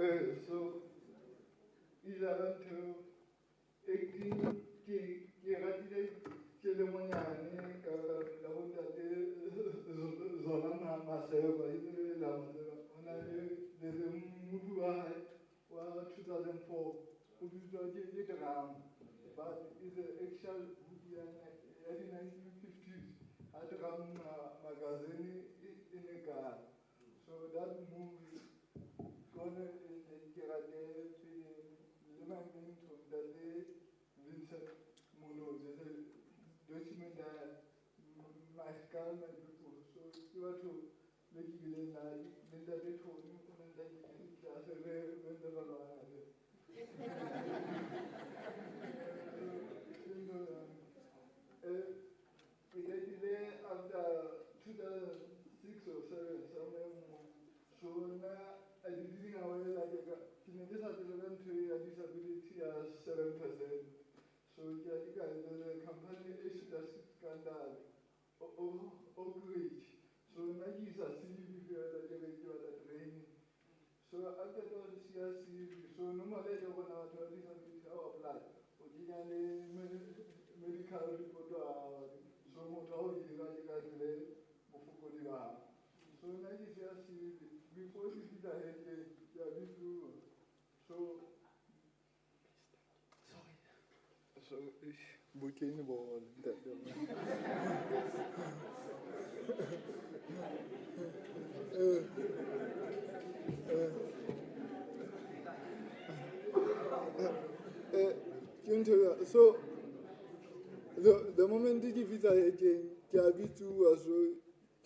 So 11 to 18 ke ratile ke le monyane ka la go ntate zona maseba ile la maseba ona le movie wa 2004 o bitswa ke drama but is an actual movie ya the 1950s a drama magazine in a car. So that movie gonna get a day limiting to the day Vincent Munoz, the document that my car my people. So you have to make it in the day to and then you class when after 2006 or 7, somewhere more. So now I didn't know like a disability as 7%. So the company issued a scandal of rich. So now he's a CV like training. So after the CRC, so normally they want to disability or apply. Medical report so motor is so now you just see before you did a head, you are this room. So sorry. So ich wollte in the ball that so the moment the visa again, Kiabitu was so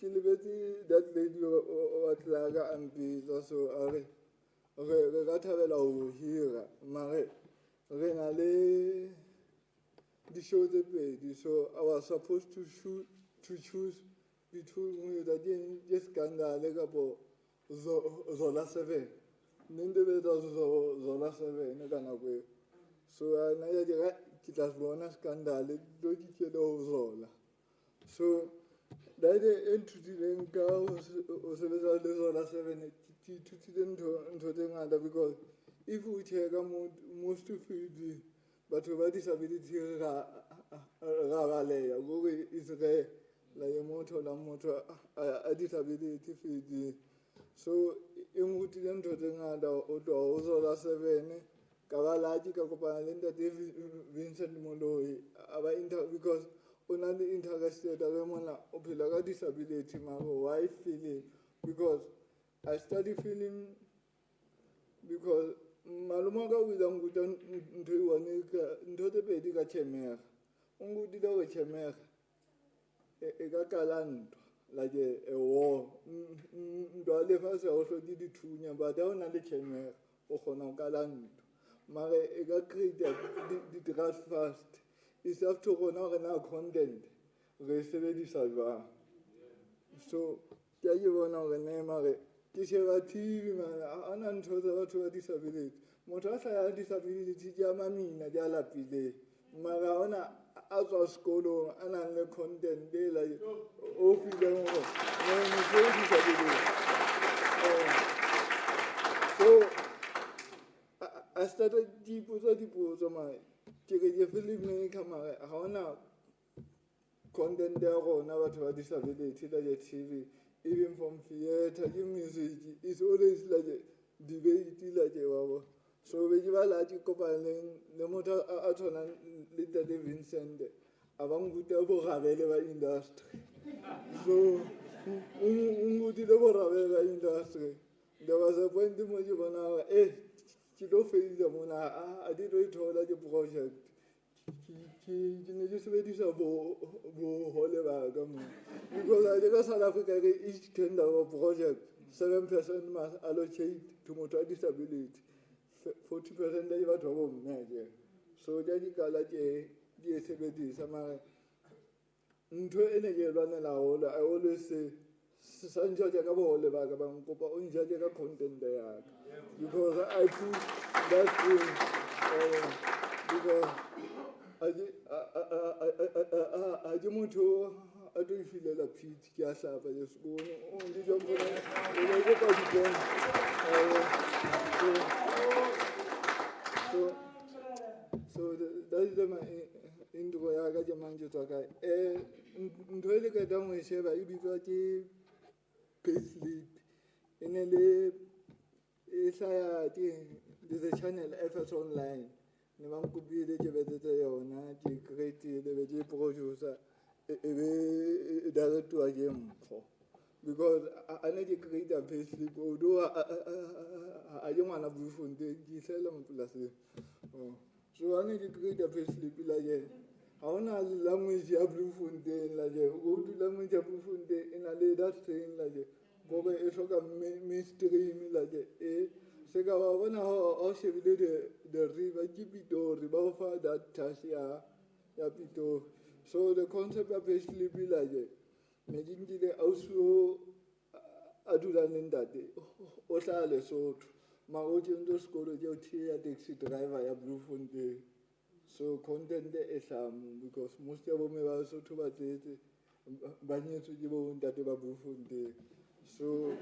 Kilibeti, that lady or Laga and Bees also are Ratavella here, Mare, Renale, the show the baby. So I was supposed to choose between the just Ganda Legabo Zola 7. Ninde Zola 7, Naganaway. So I kitas bona scandale doji ke do zola so that the entity then go o sebetsa le zola 7 to into the ngata because if we check most of it but with disability ga baleya go is re la moto a disability feed so imuti into the ngata o do zola 7 Kawalaji Kakopalinda David Vincent Moloi, because on the interested Ramona Opilaga disability, my wife feeling, because I study feeling because Malumaga with Angutan into the Bediga Chemer, Ungudida Chemer, a Gakaland, like a war. Dolefas also did it too, but down at the Chemer, Ohonogaland. Mare ega created the grass fast. It's after now content. Receive this salva. So, you want to name Mare. This is a TV man, and to a disability. Motrasa disability, Jamamina, Jalapide. Maraona out of school and the content, they like, oh, so, I started deep with my Film camera. How now content there or now to a disability like a TV, even from theater, music is always like a debate like a so we give a large coupling the motor out on a little Vincent among good available industry. So good industry. There was a point in which you now, Kilo failed the Mona, I did it all at the project. Just ready to go because I think South Africa each tender of project, 7% must allocate to motor disability, 40% they were to home major. So Daddy Galaje, DSABD, some into any run I always say. Sanjo Jagabo Levagabam, Copa Unjaga content there. Because I think that's I don't want to, I don't feel like a pit, Yasa, but it's going on. sheba e bitswa ke payslip ene le e hlaya there's a channel FS Online ne ba nkopile ke betsetse yona ke create le be ke producer e be director ke mpho because I need to create a payslip although I don't want to be funded ke sela mpolaseng so I need to create a payslip like ha ona language ya blue fontaine like go to language ya blue fontaine in a that thing like go be e hloka mainstream like e se ka ba bona ha shebile the river ke Pitori ba fa that task ya Pitori so the concept of payslip like ne ke nkile auso a dula ntate o tla Lesotho ma o ke ndo sekolo ke o tia taxi driver ya blue fontaine so content e hlamo because most of me ba Lesotho ba tsetse ba nyetswe ke bo ntate ba blue fontaine so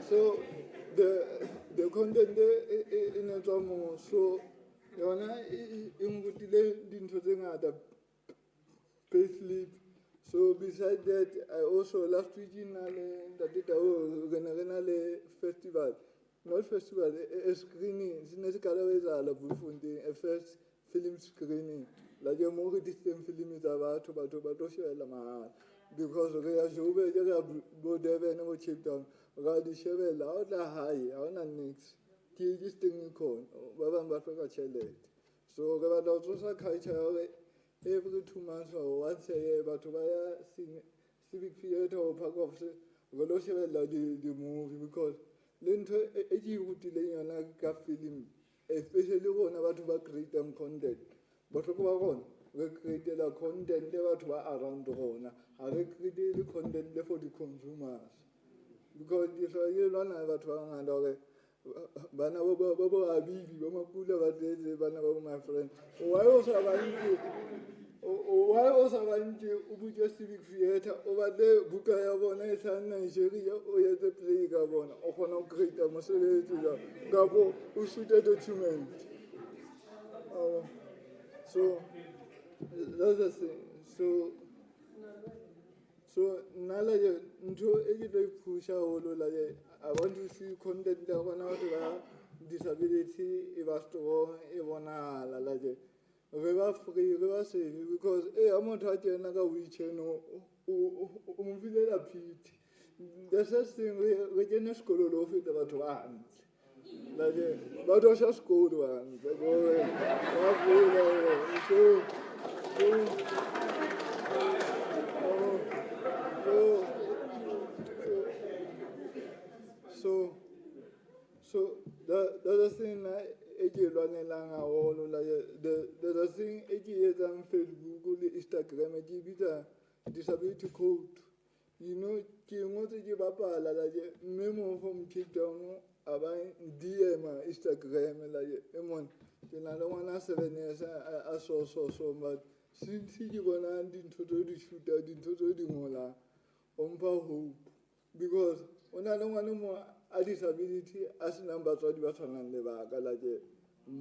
so the content in a drama so yona in gutile dintho tse ngata payslip so besides that I also last week in le festival not festival a screening sine se kala wetsahala Bloemfontein a first film screening la ke mo re distem film tsa batho ba tlo shebella mahala because re ya jobe ke ga bo Durban mo Cape Town ga di shebella o tla hae ha ona nix ke disting khona ba bang ba hloka tšhelete so re batla ho tsosa culture every 2 months or once a year batho ba ya civic theatre or park of se go lo shebella di movie because le ntho e ke rutileng yona ka film especially gona batho ba create content bohloko ba gona re create la content le batho ba around gona ha re create le content le for the consumers because di so ye lona batho ba ngata hore bana ba abibi ba makula ba tsetse bana ba my friend why o sa bantse o butse civic theatre o batle buka ya bona e sa Nigeria o yetse play ka bona o kgona ho create mosebetsi ka bo o shoot a document so that's the thing so nala ye ntho e ke tlo ipusha holo la ye I want to see content ya bona batho ba disability e ba strong e bona la je re ba free re ba safe because a motho a kena ka wheelchair no o mo filela pity the first thing re kene sekolo lo feta batho ba hantle la je ba dosha sekolo hantle ba bula so the other thing e ke lwanelang haholo la the other thing e ke etsang Facebook le Instagram ke bitsa disability code you know ke ngotse ke bapala la je mme mo from Cape Town a ba DM Instagram la je emon ke na le ngwana 7 years a so but since ke bona dintho tse di shoota dintho tse di ngola ompa hope because ona le ngwana mo a disability a se nang batswadi ba tshwanang le ba ka la je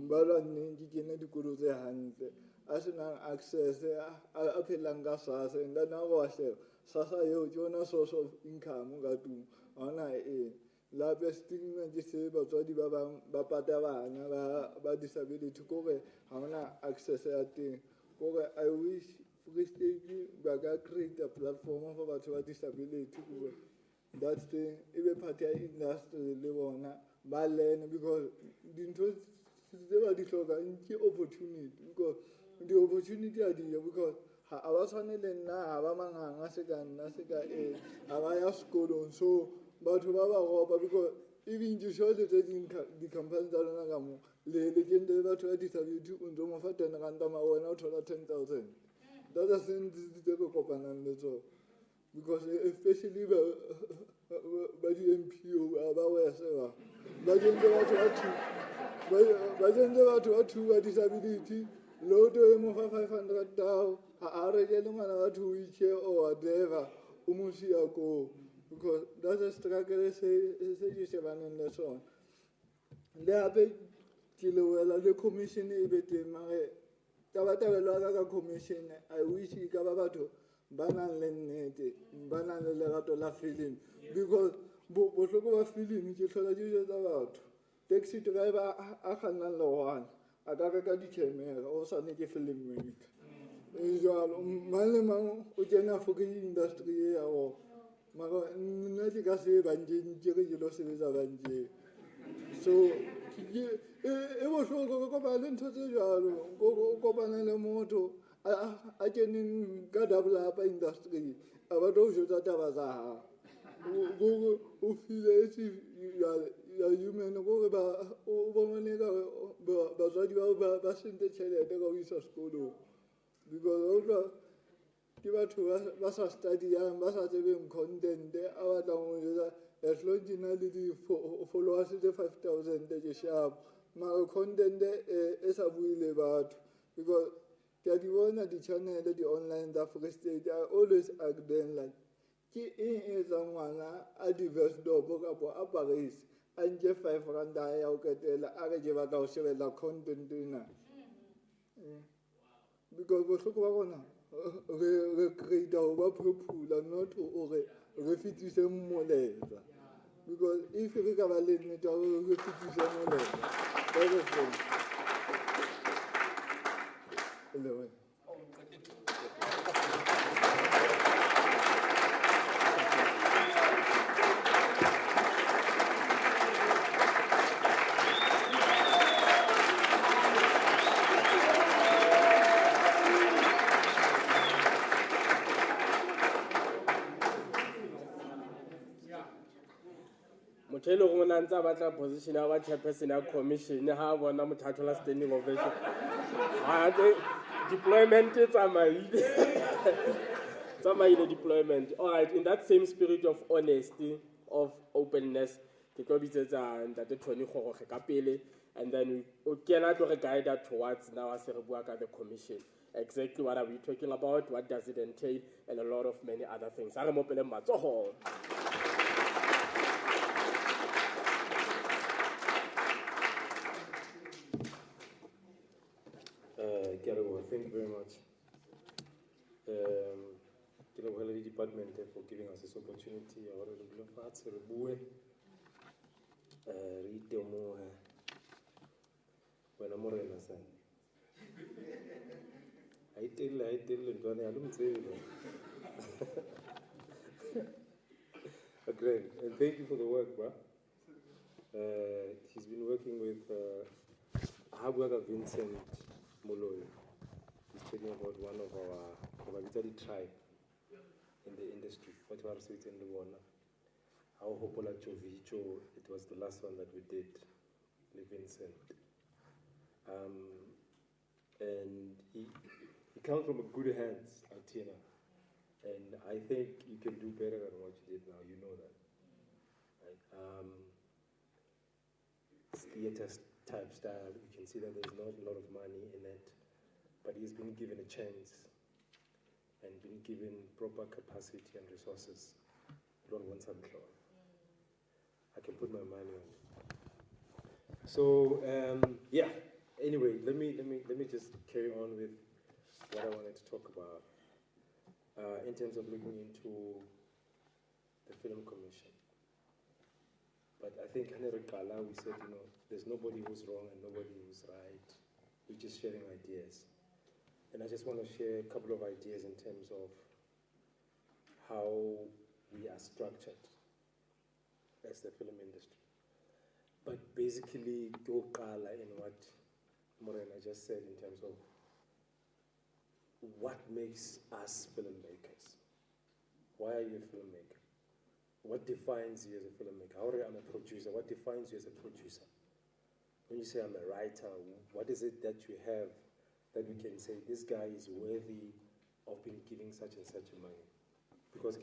ba la nne ke kene dikolo tse hantle a se nang access a phelang ka SASSA nda na go sheba SASSA yo ke ona source of income ka tung ona la besting ke se batswadi ba bang ba pata bana ba disability ko re ha ona access ya teng ko re I wish Free State ba ka create a platform for batho ba disability ko that's the even part ya industry le bona ba learn because dintho tse ba di hloka ke opportunity because the opportunity are there because ha ba tshwane le nna ha ba manganga se ka nna se ka ha ba ya sekolong so batho ba ba roba because even di show the di company tsa lona ka mo le kende batho ba disability o ntse mo fa 10 rand ma wena o thola 10,000 that's the thing di go kopanang le tsona because especially ba di MPO ba wa se ba jende batho ba two ba disability Loto emufa 500,000 a rekele ngwana batho wheelchair or whatever o mo sia koo, because that's a struggle se ke shebaneng le sona. Le hape ke lebohela le commission e be teng, mare tabatabelo ya ka commission I wish e ka ba batho ba nang le nnete, ba nang le lerato la film, because bohloko ba film ke hlola ke jwetsa batho taxi driver a kgannang le one a ka reka di-camera o sane ke filmmaker. Jwalo mang le mang o kena for industry e ya bona, mara nna ke ka se bankeng ke re ke lo sebetsa bankeng. So e bohloko re kopana le ntho tse jwalo, o kopana le motho a keneng ka double up industry a batla ho jwetsa taba tsa hao, o feel as if you are human, gore o bone ka batswadi ba sentse tjhelete ka ho isa sekolong, because ke batho ba sa studyang, ba sa tsebeng content, a batlang ho jwetsa as long ke na le di-followers tse 5,000 ke sharp, mara content e sa bue le batho. Because ke a di bona di-channel di-online tsa Free State, I always ask them like, ke eng e etsang ngwana a di-Versdorp kapo a Paris a nke 5 ranta ya ho ketela a re ke batla ho shebella content ena. Because bohloko ba rona re creata ho ba popular, not hore re fetise molaetsa, because if re ka ba le nnete hore re fetise molaetsa that's the thing. motho e le gore o na ntse a batla position ya ba chairperson ya commission ha a bona motho a thola standing ovation deployment tsamaile deployment. All right, in that same spirit of honesty, of openness, ke tlo bitsetsa ntate Tony Goroge ka pele, and then o kena tlo re guide towards now as re bua ka the commission, exactly what are we talking about, what does it entail, and a lot of many other things. A re mo pele matsoho. Thank you very much. The department for giving us this opportunity. When I'm more I don't say Great, and thank you for the work, bro. He's been working with Habuaga Vincent Moloyo. He's talking about one of our Kobagitari tribe in the industry. What we are saying in the one. Our Hopola Chovicho, it was the last one that we did, Vincent. And he comes from a good hands, Altina. And I think you can do better than what you did now, you know that. Right? Theater type style, you can see that there's not a lot of money in it, but he's been given a chance and been given proper capacity and resources. Don't want some cloth. I can put my money on it. So yeah. Anyway, let me just carry on with what I wanted to talk about in terms of looking into the film commission. But I think Henry Kala, we said, there's nobody who's wrong and nobody who's right. We're just sharing ideas. And I just want to share a couple of ideas in terms of how we are structured as the film industry. But basically, go Kala in what Morena just said in terms of what makes us filmmakers. Why are you a filmmaker? What defines you as a filmmaker? How I'm a producer, what defines you as a producer? When you say I'm a writer, what is it that you have that we can say this guy is worthy of being given such and such a money? Because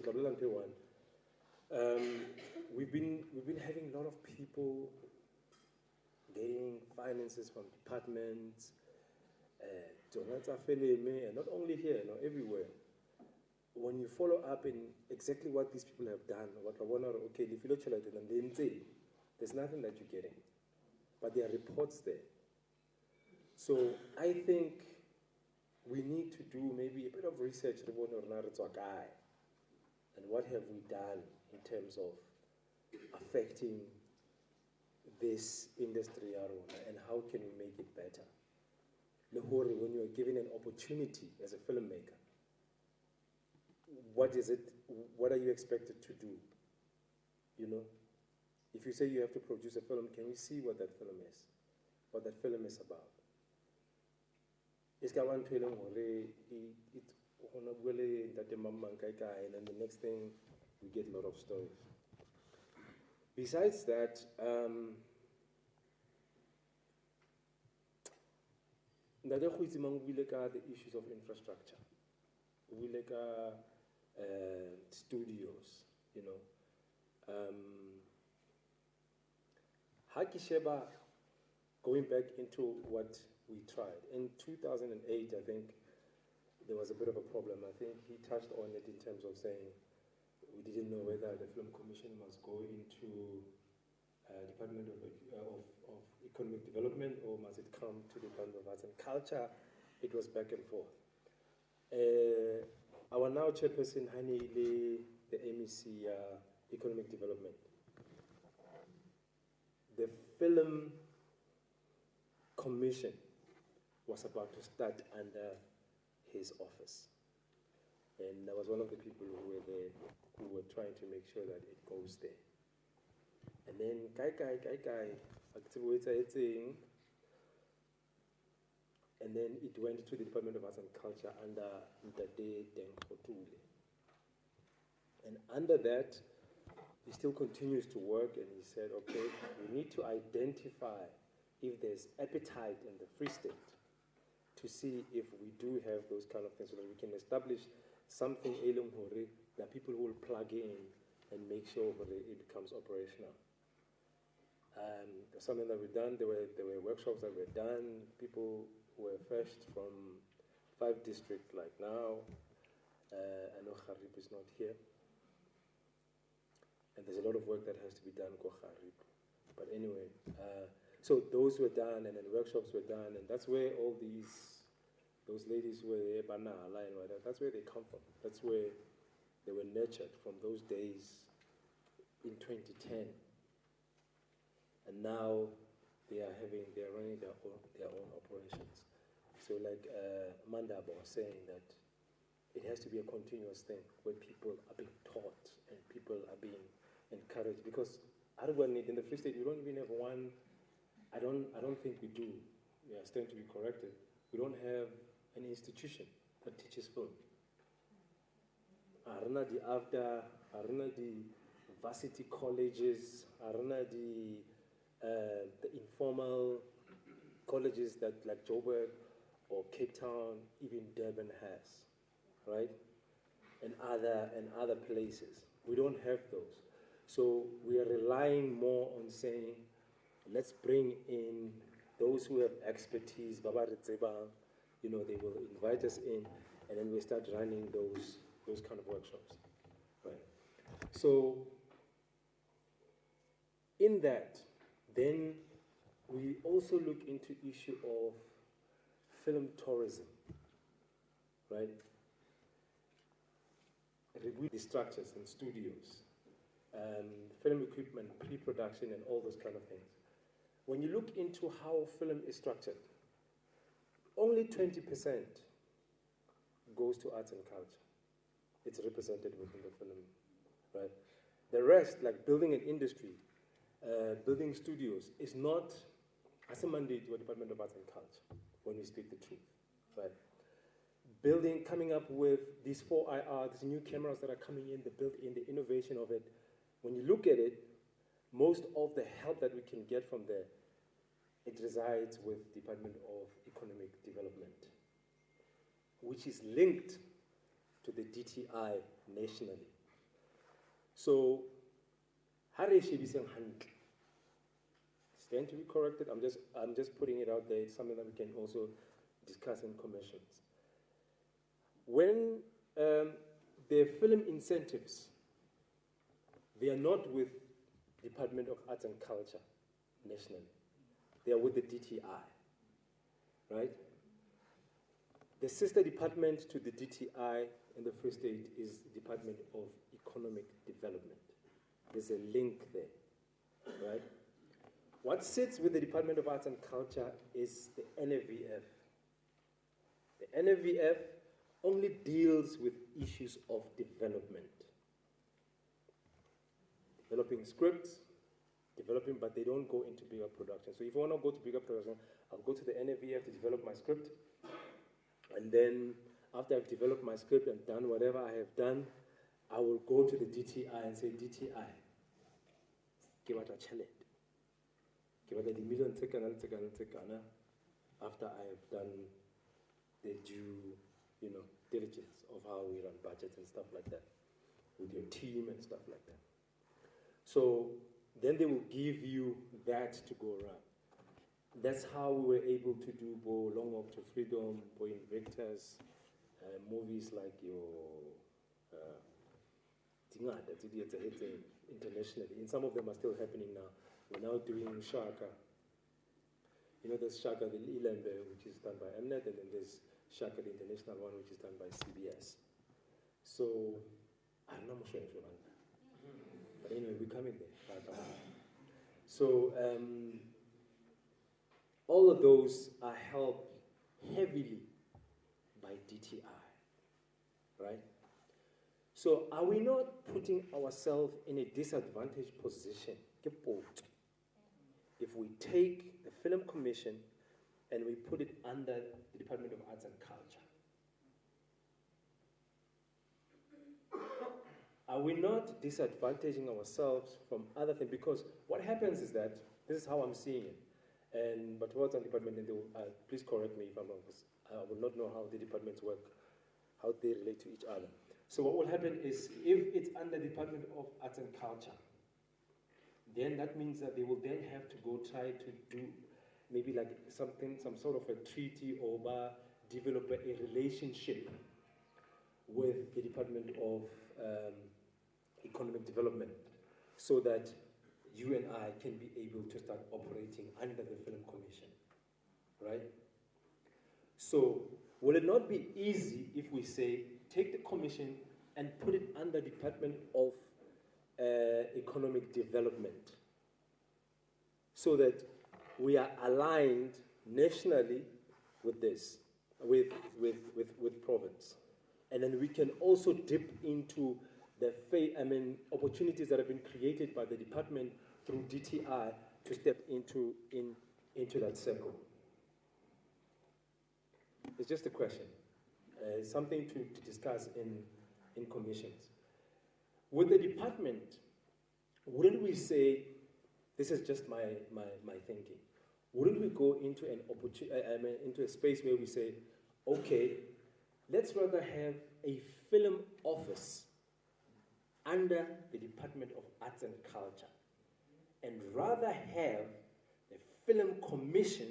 we've been having a lot of people getting finances from departments tsona tsa filime, and not only here, no, everywhere. When you follow up in exactly what these people have done, what I want to, okay, if you look at it, and then say, there's nothing that you're getting. But there are reports there. So I think we need to do maybe a bit of research and what have we done in terms of affecting this industry and how can we make it better. Lehore, when you are given an opportunity as a filmmaker, what is it? What are you expected to do? You know, if you say you have to produce a film, can we see what that film is? What that film is about? And then the next thing, we get a lot of stories. Besides that, the issues of infrastructure. We like studios, you know. Hakisheba, going back into what we tried. In 2008, I think there was a bit of a problem. I think he touched on it in terms of saying we didn't know whether the Film Commission must go into Department of Economic Development or must it come to the Department of Arts and Culture. It was back and forth. Our now chairperson, Hani, the MEC Economic Development. The Film Commission was about to start under his office. And I was one of the people who were there, who were trying to make sure that it goes there. And then, and then it went to the Department of Arts and Culture under Ndade Deng Khotule. And under that, he still continues to work, and he said, okay, we need to identify if there's appetite in the Free State to see if we do have those kind of things so that we can establish something that people will plug in and make sure that it becomes operational. Something that we've done, there were workshops that were done, people were fetched from 5 districts like now. I know Kharib is not here. And there's a lot of work that has to be done in Kharib. But anyway, so those were done, and then workshops were done, and that's where all those ladies were, that's where they come from. That's where they were nurtured from those days in 2010. And now they are running their own operations. So like Mandaba was saying that it has to be a continuous thing where people are being taught and people are being encouraged. Because in the Free State, we don't even have one. I don't think we do. Yeah, I stand to be corrected. We don't have an institution that teaches film. Arna the varsity colleges, the informal colleges that like Joburg or Cape Town, even Durban has, right? And other places. We don't have those. So we are relying more on saying, let's bring in those who have expertise, you know, they will invite us in, and then we start running those kind of workshops, right? So in that, then we also look into issue of film tourism, right? The structures and studios, film equipment, pre-production, and all those kind of things. When you look into how film is structured, only 20% goes to arts and culture. It's represented within the film, right? The rest, like building an industry, building studios, is not as a mandate to a Department of Arts and Culture, when we speak the truth, right? Coming up with these 4IR, these new cameras that are coming in, the built-in, the innovation of it. When you look at it, most of the help that we can get from there, it resides with Department of Economic Development, which is linked to the DTI nationally. So, stand to be corrected. I'm just putting it out there. It's something that we can also discussing commissions. When the film incentives, they are not with Department of Arts and Culture nationally. They are with the DTI, right? The sister department to the DTI in the Free State is Department of Economic Development. There's a link there, right? What sits with the Department of Arts and Culture is the NFVF. The NFVF only deals with issues of development. Developing scripts, but they don't go into bigger production. So if you want to go to bigger production, I'll go to the NFVF to develop my script. And then after I've developed my script and done whatever I have done, I will go to the DTI and say, DTI, give us a challenge. Give us the million after I have done the due, diligence of how we run budgets and stuff like that, with your team and stuff like that. So then they will give you that to go around. That's how we were able to do Long Walk to Freedom, Invictus, movies like your internationally. And some of them are still happening now. We're now doing Shaka. There's Shaka the Ilembe, which is done by Mnet, and then there's Shaka the international one, which is done by CBS. So, I'm not sure. But anyway, we're coming there. So, all of those are helped heavily by DTI, right? So are we not putting ourselves in a disadvantaged position if we take the Film Commission and we put it under the Department of Arts and Culture? Are we not disadvantaging ourselves from other things? Because what happens is that, this is how I'm seeing it, but towards our department, and they will, please correct me if I'm wrong, because I will not know how the departments work, how they relate to each other. So what will happen is, if it's under Department of Arts and Culture, then that means that they will then have to go try to do maybe like some sort of a treaty or develop a relationship with the Department of Economic Development, so that you and I can be able to start operating under the Film Commission, right? So, will it not be easy if we say, take the commission and put it under Department of Economic Development, so that we are aligned nationally with this, with province, and then we can also dip into the opportunities that have been created by the department through DTI to step into that circle. It's just a question, something to discuss in commissions. With the department, wouldn't we say, this is just my thinking, wouldn't we go into into a space where we say, okay, let's rather have a film office under the Department of Arts and Culture, and rather have a film commission,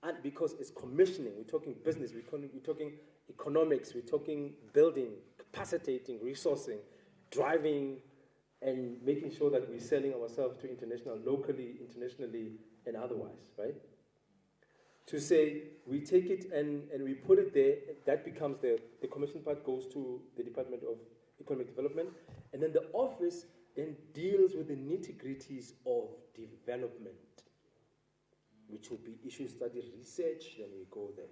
and because it's commissioning, we're talking business, we're talking economics, we're talking building, capacitating, resourcing, driving, and making sure that we're selling ourselves to locally, internationally, and otherwise, right? To say, we take it and we put it there, that becomes the commission part goes to the Department of Economic Development, and then the office then deals with the nitty-gritties of development, which will be issue study research, then we go there.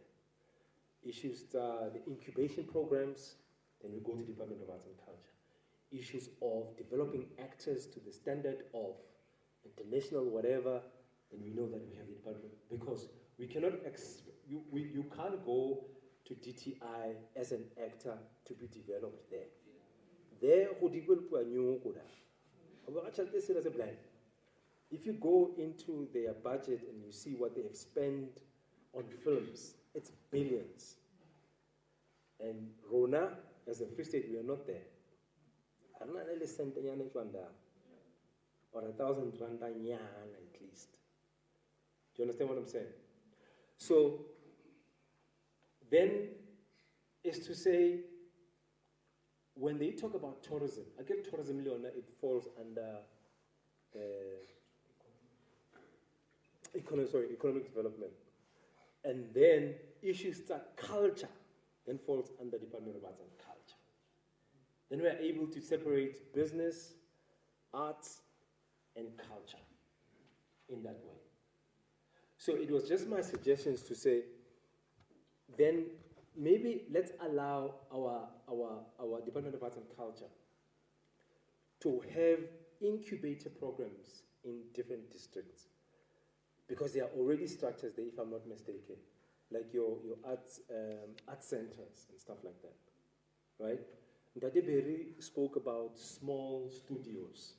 Issues, the incubation programs, then we go to Department of Arts and Culture. Issues of developing actors to the standard of international whatever, then we know that we have the department, because we cannot, you can't go to DTI as an actor to be developed there. There, if you go into their budget and you see what they have spent on films, it's billions. And Rona, as a Free State, we are not there. Or 1,000 rand at least. Do you understand what I'm saying? So, then is to say, when they talk about tourism, again, tourism, Leona, it falls under economic development. And then issues like culture, then falls under Department of Arts and Culture. Then we are able to separate business, arts, and culture in that way. So it was just my suggestions to say, then maybe let's allow our Department of Arts and Culture to have incubator programs in different districts, because there are already structures there, if I'm not mistaken, like your arts centers and stuff like that, right? Ndade Berry spoke about small studios,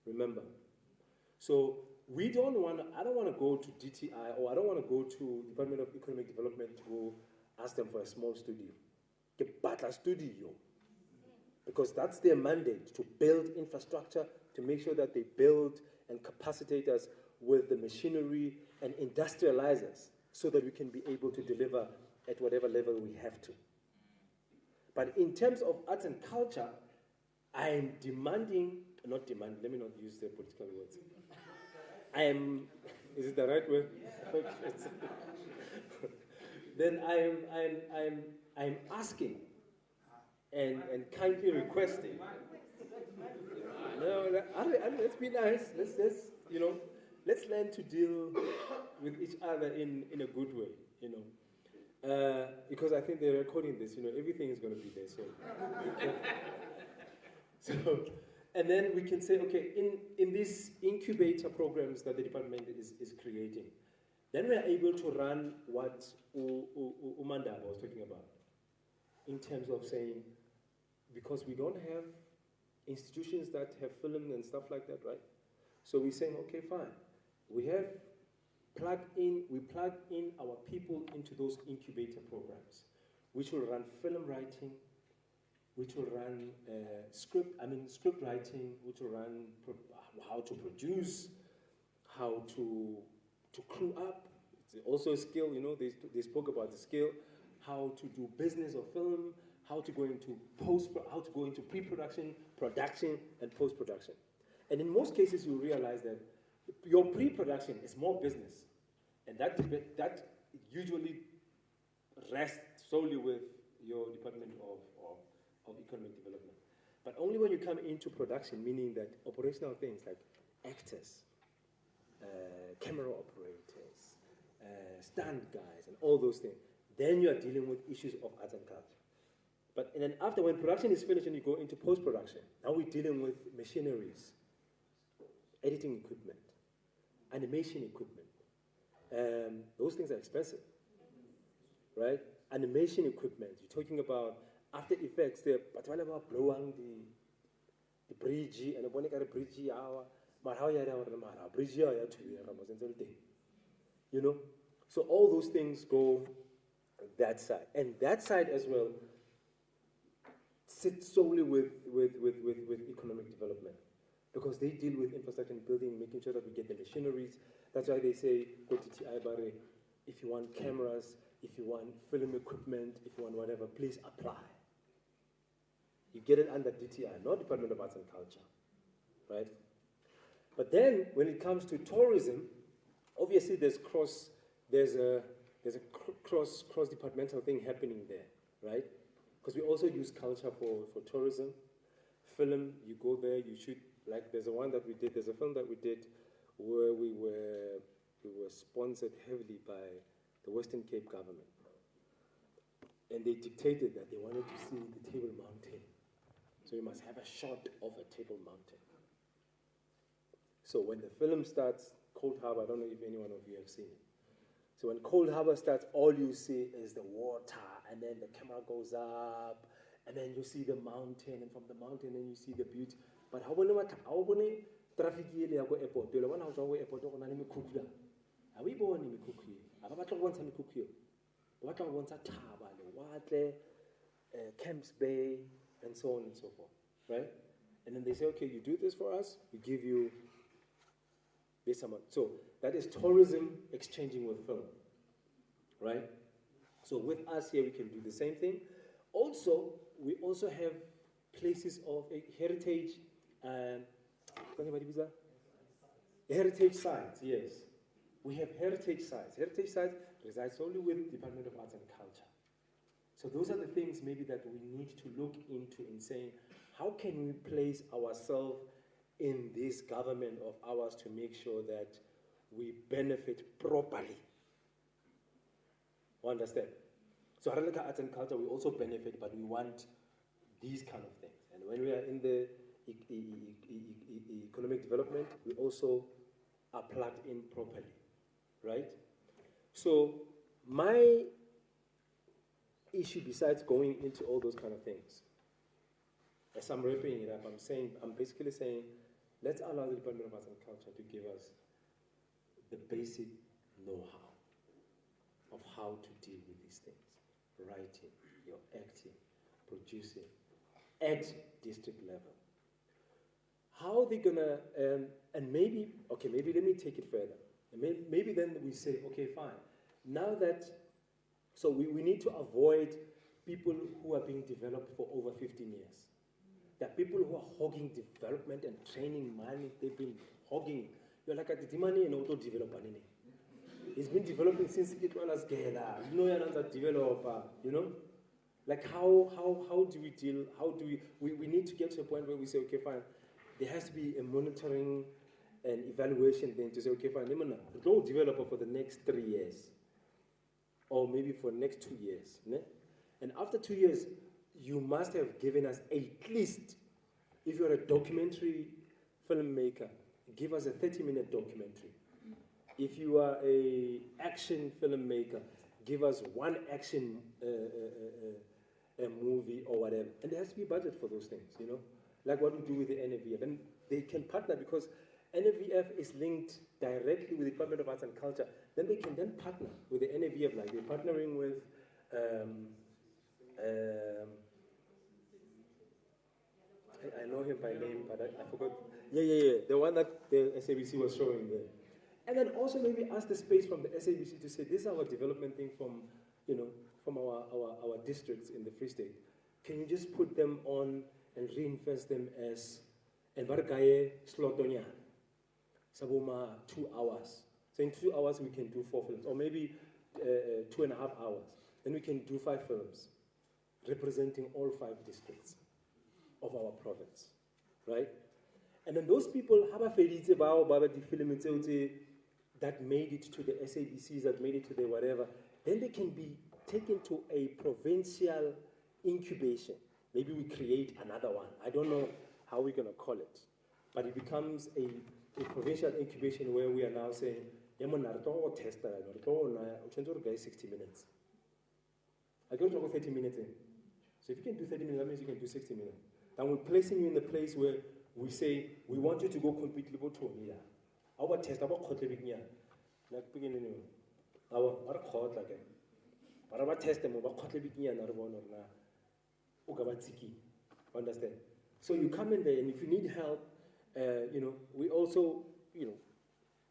remember? So I don't want to go to DTI, or I don't want to go to Department of Economic Development to go ask them for a small studio. But a studio, because that's their mandate, to build infrastructure, to make sure that they build and capacitate us with the machinery and industrialize us so that we can be able to deliver at whatever level we have to. But in terms of arts and culture, I am demanding, not demanding, let me not use the political words. I am, is it the right word? Then I'm asking and kindly requesting. No, let's be nice. Let's learn to deal with each other in a good way, because I think they're recording this. Everything is going to be there. So, and then we can say, okay, in these incubator programs that the department is creating, then we are able to run what Umanda was talking about, in terms of saying, because we don't have institutions that have film and stuff like that, right? So we're saying, okay, fine. We plug in our people into those incubator programs, which will run film writing, which will run script writing, which will run how to produce, how to crew up. It's also a skill, they spoke about the skill, how to do business of film, how to go into pre-production, production, and post-production. And in most cases, you realize that your pre-production is more business, and that usually rests solely with your Department of Economic Development. But only when you come into production, meaning that operational things like actors, camera operators, stand guys, and all those things, then you are dealing with issues of arts and culture. But and then after, when production is finished and you go into post-production, now we're dealing with machineries, editing equipment, animation equipment. Those things are expensive, right? Animation equipment, you're talking about After Effects, but what about blowing the bridge, and the bridge, but how bridge, so all those things go that side. And that side as well sits solely with economic development, because they deal with infrastructure and building, making sure that we get the machineries. That's why they say, go to TI Bare, if you want cameras, if you want film equipment, if you want whatever, please apply. You get it under DTI, not Department of Arts and Culture, right? But then, when it comes to tourism, obviously there's a cross-departmental thing happening there, right? Because we also use culture for tourism. Film, you go there, you shoot, like there's a film that we did where we were sponsored heavily by the Western Cape government. And they dictated that they wanted to see the Table Mountain. So you must have a shot of a Table Mountain. So when the film starts, Cold Harbor, I don't know if any one of you have seen it. So when Cold Harbor starts, all you see is the water, and then the camera goes up, and then you see the mountain, and from the mountain, then you see the beauty. But how many traffic here go airport? Do you want to go airport? Are we born in Mikuku? I want to go to Mikuku. What I want to Taba, the water, Camps Bay, and so on and so forth, right? And then they say, okay, you do this for us, we give you this amount. So that is tourism exchanging with film, right? So with us here, we can do the same thing. Also, we also have places of heritage, heritage sites, yes. We have heritage sites. Heritage sites resides only with Department of Arts and Culture. So those are the things maybe that we need to look into in saying, how can we place ourselves in this government of ours to make sure that we benefit properly? You understand? So Haralika Arts and Culture, we also benefit, but we want these kind of things. And when we are in the economic development, we also are plugged in properly, right? So my issue, besides going into all those kind of things, as I'm wrapping it up, I'm basically saying, let's allow the Department of Arts and Culture to give us the basic know-how of how to deal with these things. Writing, your acting, producing, at district level. How are they gonna, and maybe let me take it further. Maybe then we say, okay, fine. Now that, so we need to avoid people who are being developed for over 15 years. There are people who are hogging development and training money. They've been hogging. You're like, the money and auto development. It's been developing since it was together. You know, you're not a developer, you know? Like how do we deal, we need to get to a point where we say, okay, fine, there has to be a monitoring and evaluation then to say, okay, fine, don't developer for the next 3 years, or maybe for the next 2 years. Ne? And after 2 years, you must have given us at least, if you're a documentary filmmaker, give us a 30-minute documentary. If you are a action filmmaker, give us one action a movie or whatever. And there has to be budget for those things, you know? Like what we do with the NAVF. And they can partner because NAVF is linked directly with the Department of Arts and Culture. Then they can then partner with the NAVF, like they're partnering with I know him by name, but I forgot. Yeah. The one that the SABC was showing there. And then also maybe ask the space from the SABC to say, this is our development thing from, you know, from our districts in the Free State. Can you just put them on and reinvest them as Envargaye Slotonia? Saboma 2 hours. So in 2 hours we can do 4 films, or maybe 2.5 hours. Then we can do 5 films, representing all 5 districts of our province, right? And then those people, that made it to the SABCs, that made it to the whatever, then they can be taken to a provincial incubation. Maybe we create another one. I don't know how we're going to call it. But it becomes a provincial incubation where we are now saying, 60 minutes. I don't talk 30 minutes in. So if you can do 30 minutes, that means you can do 60 minutes. And we're placing you in the place where we say, we want you to go compete level 2. Our test, our khot le bignya. Like beginning our khot like but our test them about khot le bignya na re bona na o ka ba tsiki. Understand? So you come in there, and if you need help, you know, we also, you know,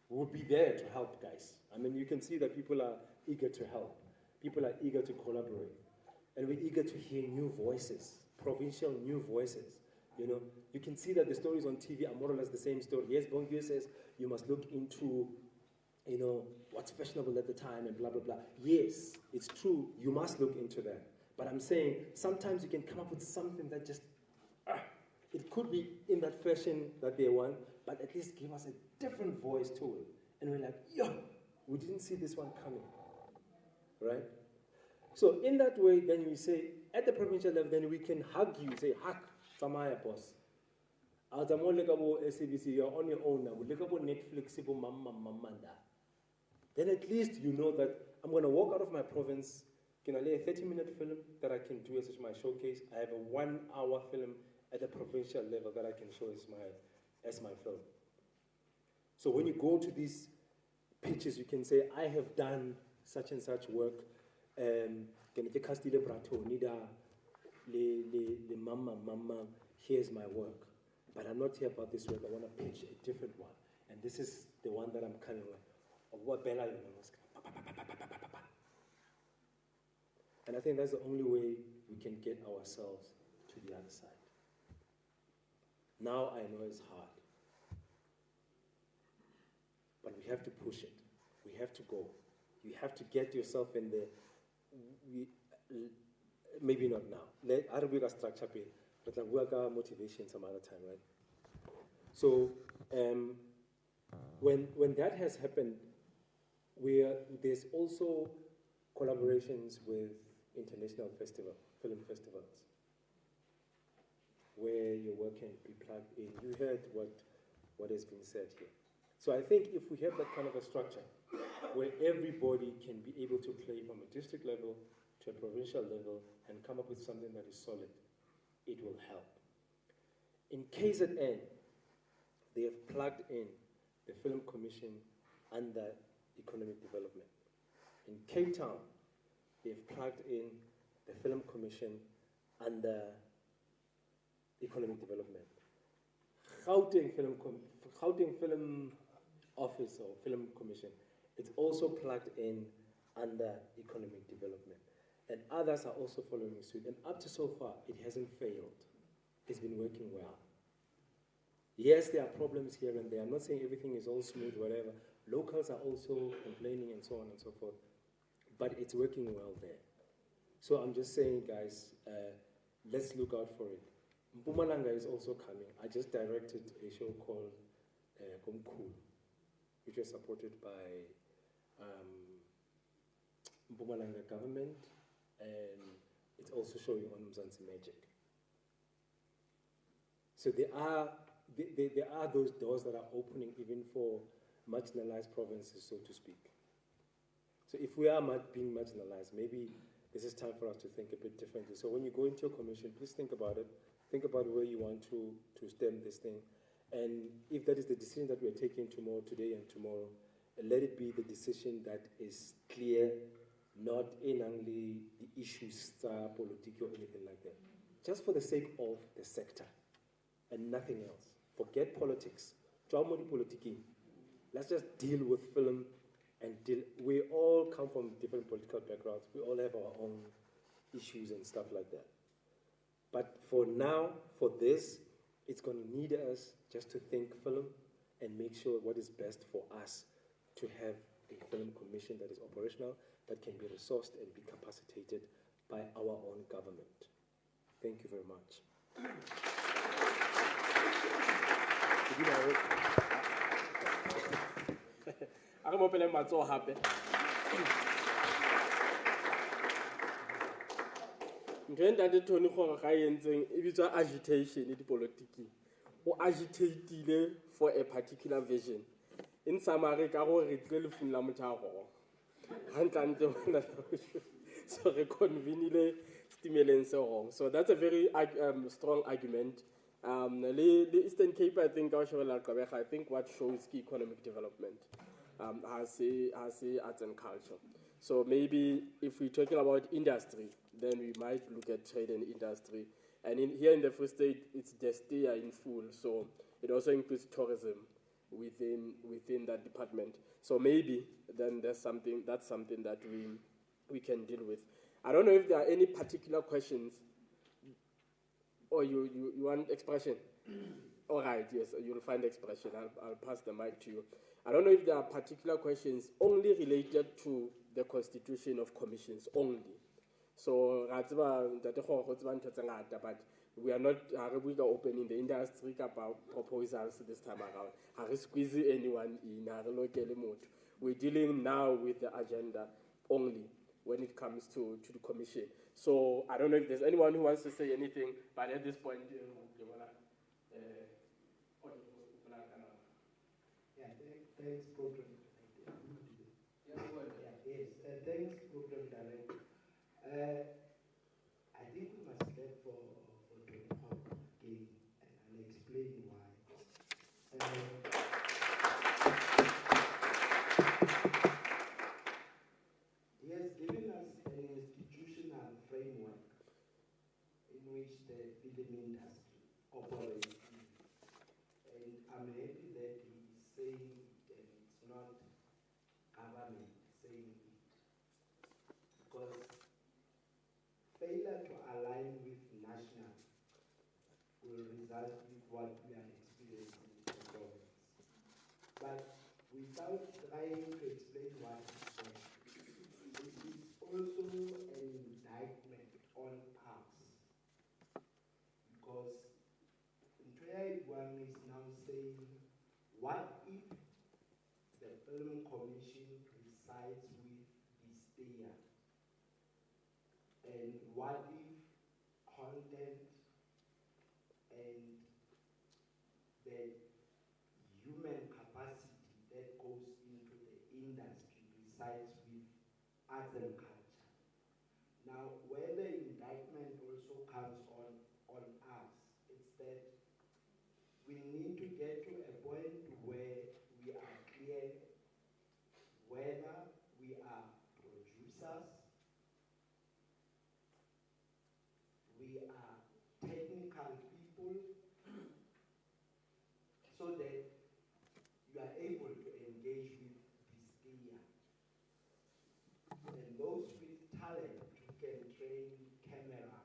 we'll be there to help, guys. I mean, you can see that people are eager to help. People are eager to collaborate. And we're eager to hear new voices, provincial new voices. You know, you can see that the stories on TV are more or less the same story. Yes, Bongio says you must look into, you know, what's fashionable at the time and blah, blah, blah. Yes, it's true. You must look into that. But I'm saying sometimes you can come up with something that just, it could be in that fashion that they want, but at least give us a different voice to it. And we're like, yo, we didn't see this one coming, right? So in that way, then we say, at the provincial level, then we can hug you, say, hug, Samaya boss. As I'm only SABC, you're on your own now. We look about Netflix, then at least you know that I'm going to walk out of my province. Can I lay a 30-minute film that I can do as my showcase? I have a 1-hour film at the provincial level that I can show as my film. So when you go to these pitches, you can say, I have done such and such work. Mama, here's my work. But I'm not here about this work. I want to pitch a different one. And this is the one that I'm coming with. Of what Bella And I think that's the only way we can get ourselves to the other side. Now I know it's hard, but we have to push it. We have to go. You have to get yourself in there. Maybe not now. I don't work a structure pay, but I work our motivation some other time, right? So when that has happened, there's also collaborations with international film festivals, where your work can be plugged in. You heard what has been said here. So I think if we have that kind of a structure, where everybody can be able to play from a district level to a provincial level and come up with something that is solid, it will help. In KZN, they have plugged in the Film Commission under Economic Development. In Cape Town, they've plugged in the Film Commission under Economic Development. Gauteng Film Office or Film Commission, it's also plugged in under Economic Development. And others are also following suit. And up to so far, it hasn't failed. It's been working well. Yes, there are problems here and there. I'm not saying everything is all smooth, whatever. Locals are also complaining and so on and so forth. But it's working well there. So I'm just saying, guys, let's look out for it. Mpumalanga is also coming. I just directed a show called Komkhulu, which was supported by Mpumalanga government, and it's also showing on Mzansi Magic. So there are those doors that are opening even for marginalized provinces, so to speak. So if we are being marginalized, maybe this is time for us to think a bit differently. So when you go into a commission, please think about it. Think about where you want to stem this thing. And if that is the decision that we're taking today and tomorrow, let it be the decision that is clear, not in only the issues, politics or anything like that. Just for the sake of the sector and nothing else. Forget politics. Let's just deal with film and we all come from different political backgrounds. We all have our own issues and stuff like that. But for now, for this, it's going to need us just to think film and make sure what is best for us to have a film commission that is operational, that can be resourced and be capacitated by our own government. Thank you very much. a re mopeleng matsogo gape ntho e ntate Tony gore ga e entseng e bitswa agitation dipolotiking o agitateile for a particular vision in summary ka gore re tle lefung la motho a gogo gantlantle so re convenile stimeleng se gong. So that's a very strong argument. The Eastern Cape, I think, I think what shows key economic development has arts and culture. So maybe if we're talking about industry, then we might look at trade and industry. And here in the Free State, it's Destia in full. So it also includes tourism within that department. So maybe then that's something that we can deal with. I don't know if there are any particular questions. Or you want expression? All right, yes, you'll find expression. I'll pass the mic to you. I don't know if there are particular questions only related to the constitution of commissions only. So, but we are not opening the industry proposals this time around. Are squeezing anyone in? We're dealing now with the agenda only when it comes to the commission. So I don't know if there's anyone who wants to say anything, but at this point, thanks, Program. Thanks, Program Director. I think we must let for Tony out again and explain why. He has given us an institutional framework in which the film industry operates in. And I'm happy that he's saying it and it's not government saying it. Because result with what we are experiencing in the province. But without trying to explain what is there, it is also an indictment on us. Because Ntwea Iguang is now saying, what if the Film Commission resides with Distea? And what if content and the human capacity that goes into the industry resides with arts and culture? Now, where the indictment also comes on us, it's that we need to get to a point where we are clear whether we are producers, we are technical people, so that you are able to engage with Distea. And those with talent who can train camera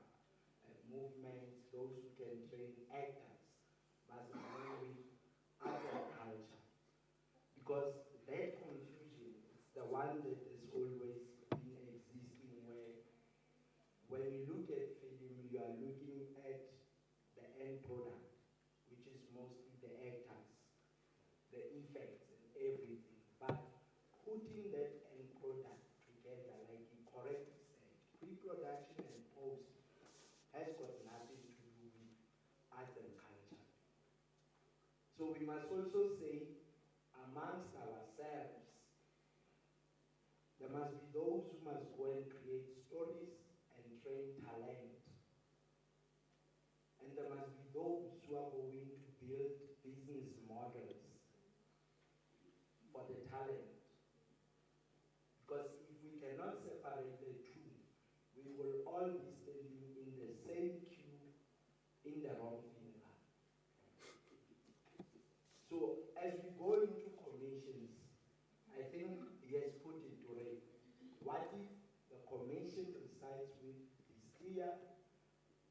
movements, those who can train actors, must align with other culture. Because that confusion is the one that has always been existing, where when you look at film, you are looking at the end product, which is mostly the actors, the effects and everything. But putting that end product together, like you correctly said, pre-production and post has got nothing to do with art and culture. So we must also say, amongst ourselves, there must be those who must go and create stories and train talent. And there must be those who are going to build business models for the talent. Because if we cannot separate the two, we will all be standing in the same queue in the wrong finger. So as we go into commissions, I think he has put it to rest. What if the commission resides with Distea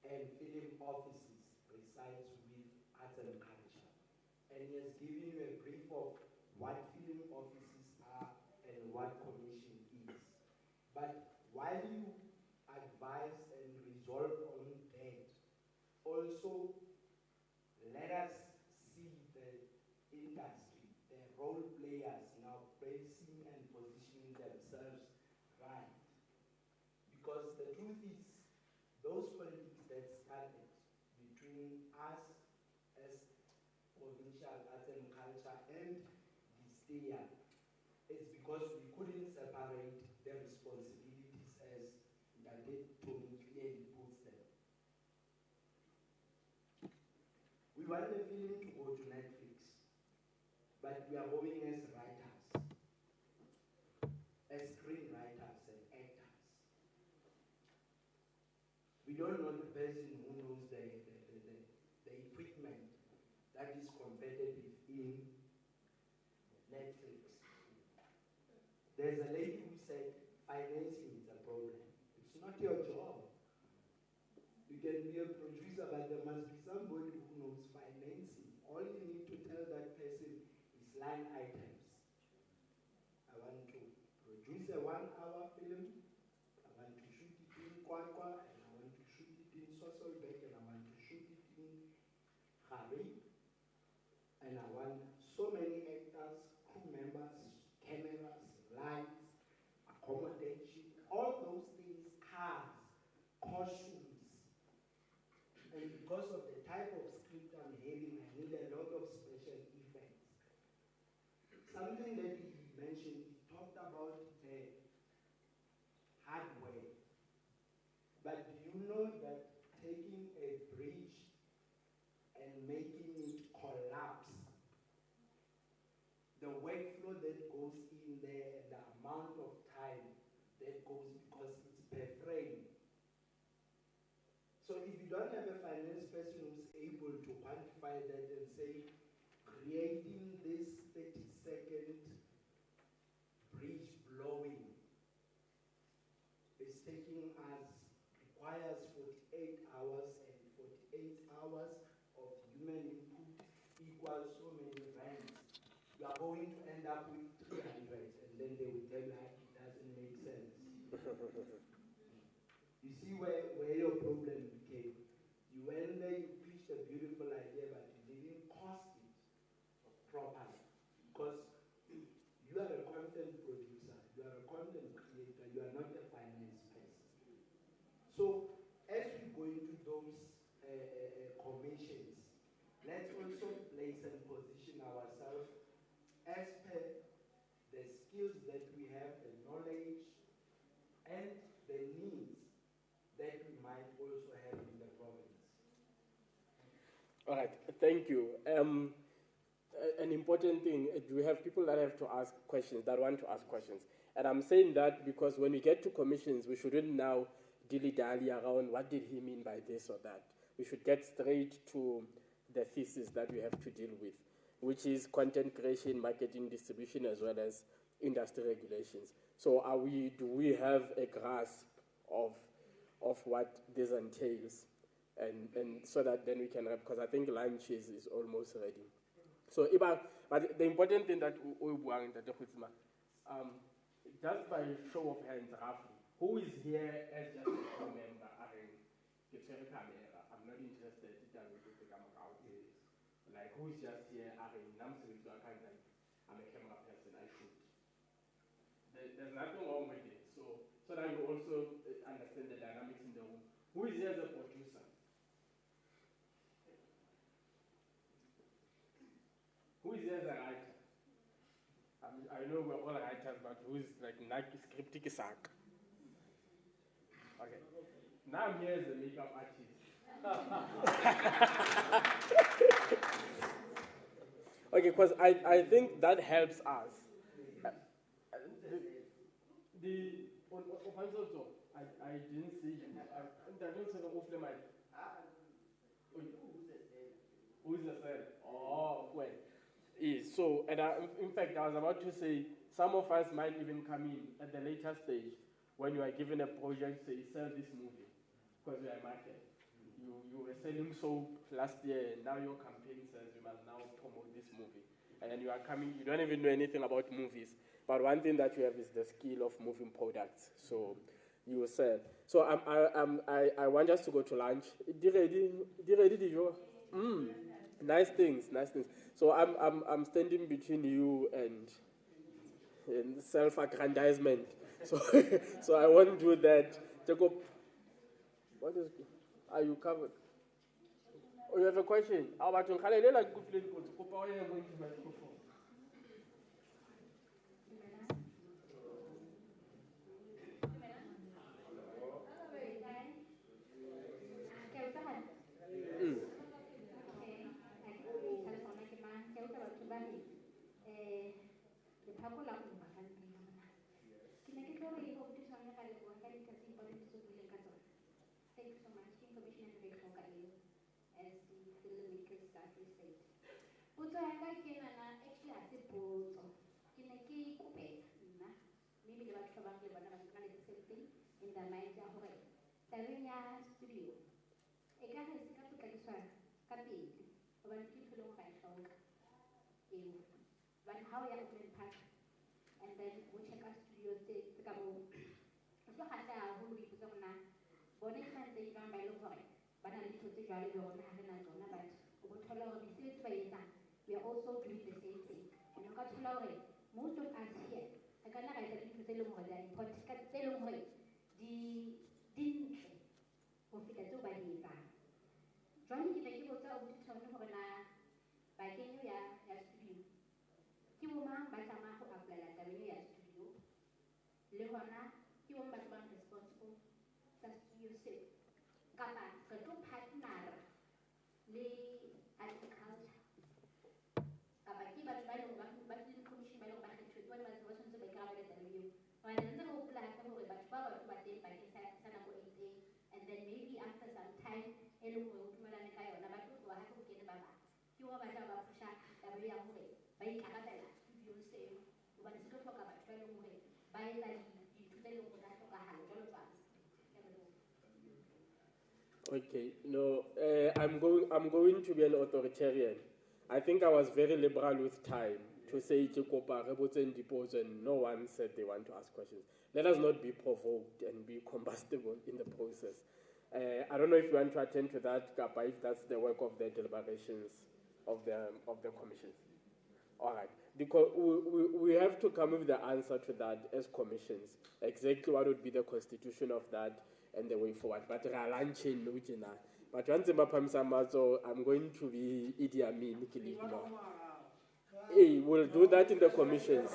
and film offices resides with arts and culture? And he has given you a brief of what film offices are and what commission is. But while you advise and resolve on that, also let us see the industry, the role players now placing and positioning themselves right. Because the truth is, those politics that started between us as provincial arts and culture and Distea is because we couldn't separate the responsibilities as Ndade Tony clearly puts them. We want the film to go to Netflix, but we are going as writers, as screenwriters and actors. We don't know the person who knows the equipment that is competitive in Netflix. There's a lady who said financing is a problem. It's not your job. You can be a producer, but there must be somebody who knows financing. All you need to tell that person is line items. I want to produce a 1-hour film. I want to shoot it in Kwakwa, and I want to shoot it in Sasolburg, and I want to shoot it in Harry. And I want so many actors, crew members, cameras, lights, accommodation, all those things, cars, costumes. And because of the type of script I'm having, I need a lot of special effects. Something that he mentioned, he talked about the hardware. But do you know that taking a bridge and making it collapse, the workflow that goes in there and the amount of time that goes, because it's per frame. So if you don't have a finance person who's able to quantify that and say, creating this 30-second bridge blowing is taking us, requires 48 hours, and 48 hours of equals so many rands, you are going to end up with 300, and then they will tell you it doesn't make sense. You see where your problem came. You went there, you pitched a beautiful idea, but you didn't cost it properly. Because you are a content producer, you are a content creator, you are not a finance person. So as we go into those commissions, let's also place and position ourselves as per the skills that we have, the knowledge, and the needs that we might also have in the province. All right, thank you. An important thing, we have people that have to ask questions, that want to ask questions. And I'm saying that because when we get to commissions, we shouldn't now dilly-dally around what did he mean by this or that. We should get straight to the thesis that we have to deal with, which is content creation, marketing, distribution, as well as industry regulations. So do we have a grasp of what this entails? And so that then we can, because I think lunch is almost ready. So, but the important thing that just by show of hands, roughly, who is here as just a crew member? I'm not interested in like who's just here? I'm a camera person, I shoot. There's nothing wrong with it. So that you also understand the dynamics in the room. Who is here as a producer? Who is here as a writer? I know we're all writers, but who is like scriptic sack? Okay. Now I'm here as a makeup artist. Okay, because I think that helps us. I didn't see you. I don't say the off the mic. Who's the cell? Oh, well. So, and in fact, I was about to say, some of us might even come in at the later stage when you are given a project, say, sell this movie, because we are market. You were selling soap last year, and now your campaign says you must now promote this movie. And then you are coming, you don't even know anything about movies, but one thing that you have is the skill of moving products. So you will sell. So I want us to go to lunch. Nice things. So I'm standing between you and self-aggrandizement. So I won't do that. Jacob, what is? Are you covered? Oh, you have a question? How about you? Thank you so much. Information and Rebecca as the filmmakers rightly said. Potso ya ka ke nana actually ha se potso. Ke ne ke ikopela nna. Maybe le batho ba bang le bona ba tsena le the same thing in their minds ya hore tabeng ya studio. E ka re se ka potlakiswa ka pele. Hobane ke ntho e leng hore a e hloka. But how ya open park and then we check out studios tse ka bo. So ga tla ho di potso rona. Bona ke mantse e bang ba ile hore ba na le ditho tse jwalo le rona ha re na tsona but o bo thola hore mesebetsi ba etsang we are also doing the same thing and o ka thola hore most of us here re ka nna ra etsa ditho tse leng hore di important ka tse leng hore di dintle ho feta tseo ba di etsang jwale ke ne ke botsa o botsa hore na bakenyo ya studio ke bo mang ba tsamaya go apply tabeng ya studio le hona ke bo batho ba responsible studio se kapa re tlo partner le agriculture kapa ke batho ba ile ba di commission ba ile ba kgethuwa ba tshwanetse ba ikarabela tabeng eo wa ntse go plan hore batho ba teng ba ke sa nako e itseng and then maybe after some time e le hore o tumelane ka yona ba tlo tloha ha go kene ba bang ke ho batla ba pusha tabe ya hore ba ikarabela studio seo hobane se tlo hloka batho ba ile hore ba etsa ditho tse leng hore ba hlokahala jwalo jwalo. Okay, no, I'm going to be an authoritarian. I think I was very liberal with time to say ke kopa re botseng dipotso, and no one said they want to ask questions. Let us not be provoked and be combustible in the process. I don't know if you want to attend to that, Kapa, if that's the work of the deliberations of the commissions. All right, because we have to come with the answer to that as commissions, exactly what would be the constitution of that and the way forward. But but once I'm going to be Idi Amin. Hey, we'll do that in the commissions.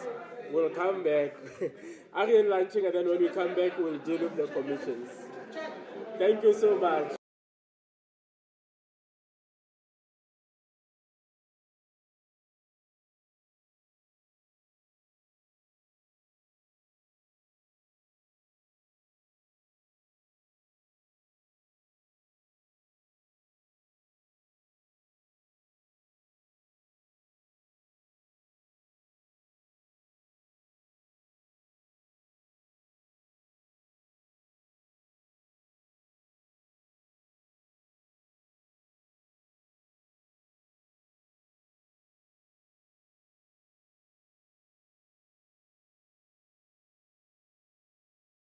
We'll come back. Arian launching, and then when we come back, we'll deal with the commissions. Thank you so much.